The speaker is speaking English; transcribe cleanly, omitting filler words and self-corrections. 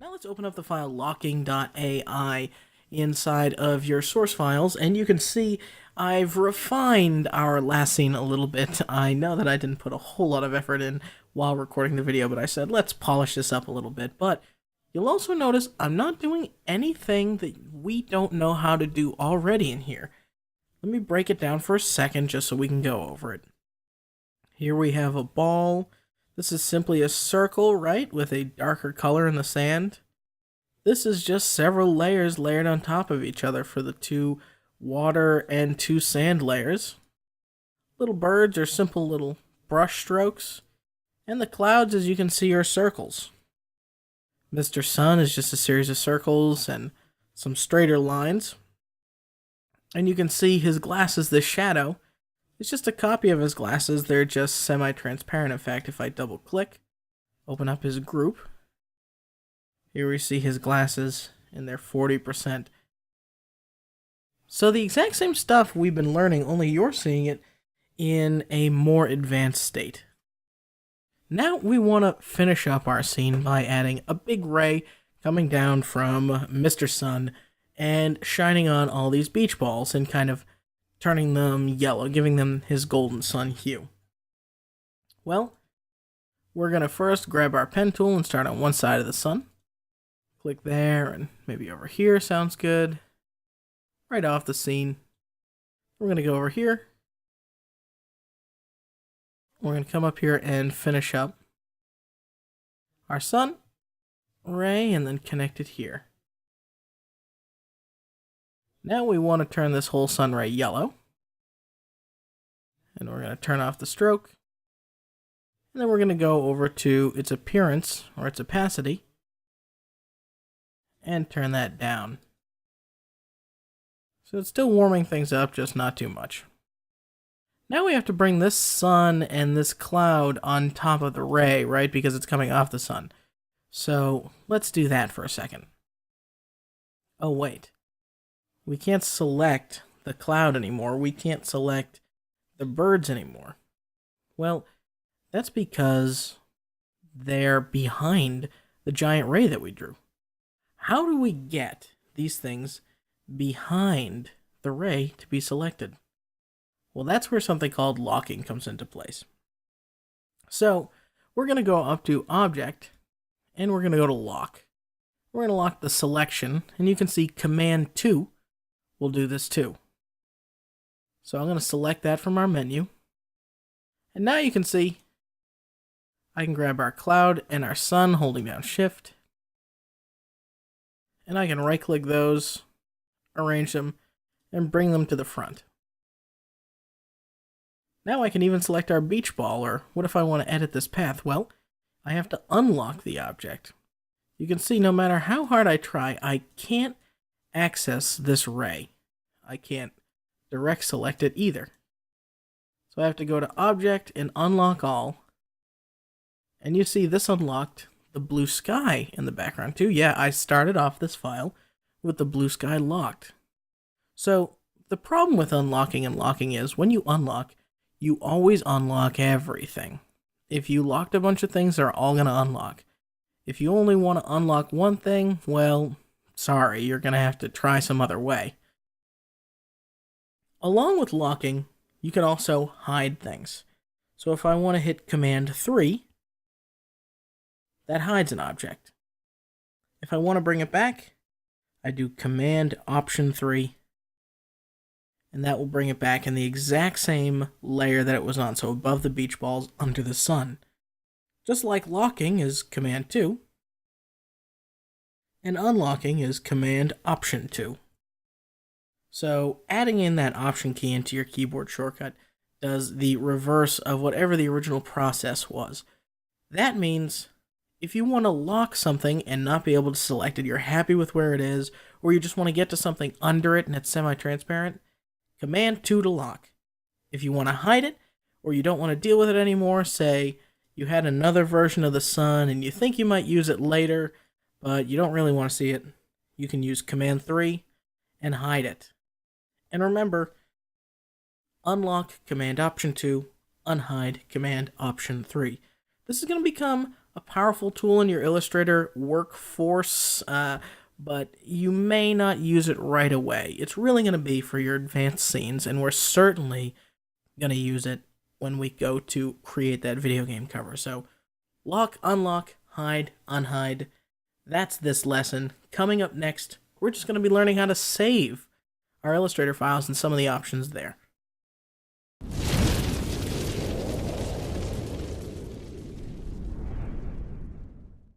Now let's open up the file locking.ai inside of your source files, and you can see I've refined our last scene a little bit. I know that I didn't put a whole lot of effort in while recording the video, but I said let's polish this up a little bit. But you'll also notice I'm not doing anything that we don't know how to do already in here. Let me break it down for a second just so we can go over it. Here we have a ball. This is simply a circle, right, with a darker color in the sand. This is just several layers layered on top of each other for the two water and two sand layers. Little birds are simple little brush strokes, and the clouds, as you can see, are circles. Mr. Sun is just a series of circles and some straighter lines. And you can see his glasses, this shadow, it's just a copy of his glasses. They're just semi-transparent. In fact, if I double click, open up his group, here we see his glasses and they're 40%. So the exact same stuff we've been learning, only you're seeing it in a more advanced state. Now we want to finish up our scene by adding a big ray coming down from Mr. Sun and shining on all these beach balls and kind of turning them yellow, giving them his golden sun hue. Well, we're going to first grab our pen tool and start on one side of the sun. Click there, and maybe over here sounds good. Right off the scene. We're going to go over here. We're going to come up here and finish up our sun ray and then connect it here. Now we want to turn this whole sun ray yellow. And we're going to turn off the stroke. And then we're going to go over to its appearance, or its opacity, and turn that down. So it's still warming things up, just not too much. Now we have to bring this sun and this cloud on top of the ray, right? Because it's coming off the sun. So let's do that for a second. Oh, wait. We can't select the cloud anymore. We can't select the birds anymore. Well, that's because they're behind the giant ray that we drew. How do we get these things behind the ray to be selected? Well, that's where something called locking comes into place. So we're going to go up to Object, and we're going to go to Lock. We're going to lock the selection, and you can see Command 2 will do this too. So I'm going to select that from our menu. And now you can see I can grab our cloud and our sun holding down Shift. And I can right click those, arrange them, and bring them to the front. Now I can even select our beach ball, or what if I want to edit this path? Well, I have to unlock the object. You can see no matter how hard I try, I can't access this ray. I can't direct select it either. So I have to go to Object and Unlock All. And you see this unlocked the blue sky in the background too. Yeah, I started off this file with the blue sky locked. So the problem with unlocking and locking is when you unlock, you always unlock everything. If you locked a bunch of things, they're all going to unlock. If you only want to unlock one thing, well, sorry, you're going to have to try some other way. Along with locking, you can also hide things. So if I want to hit Command 3, that hides an object. If I want to bring it back, I do Command Option 3, and that will bring it back in the exact same layer that it was on, so above the beach balls, under the sun. Just like locking is Command 2, and unlocking is Command Option 2. So adding in that Option key into your keyboard shortcut does the reverse of whatever the original process was. That means if you want to lock something and not be able to select it, you're happy with where it is, or you just want to get to something under it and it's semi-transparent, Command 2 to lock. If you want to hide it, or you don't want to deal with it anymore, say you had another version of the sun and you think you might use it later, but you don't really want to see it, you can use Command 3 and hide it. And remember, unlock Command Option 2, unhide Command Option 3. This is going to become a powerful tool in your Illustrator workforce, but you may not use it right away. It's really going to be for your advanced scenes, and we're certainly going to use it when we go to create that video game cover. So, lock, unlock, hide, unhide. That's this lesson. Coming up next, we're just going to be learning how to save our Illustrator files and some of the options there.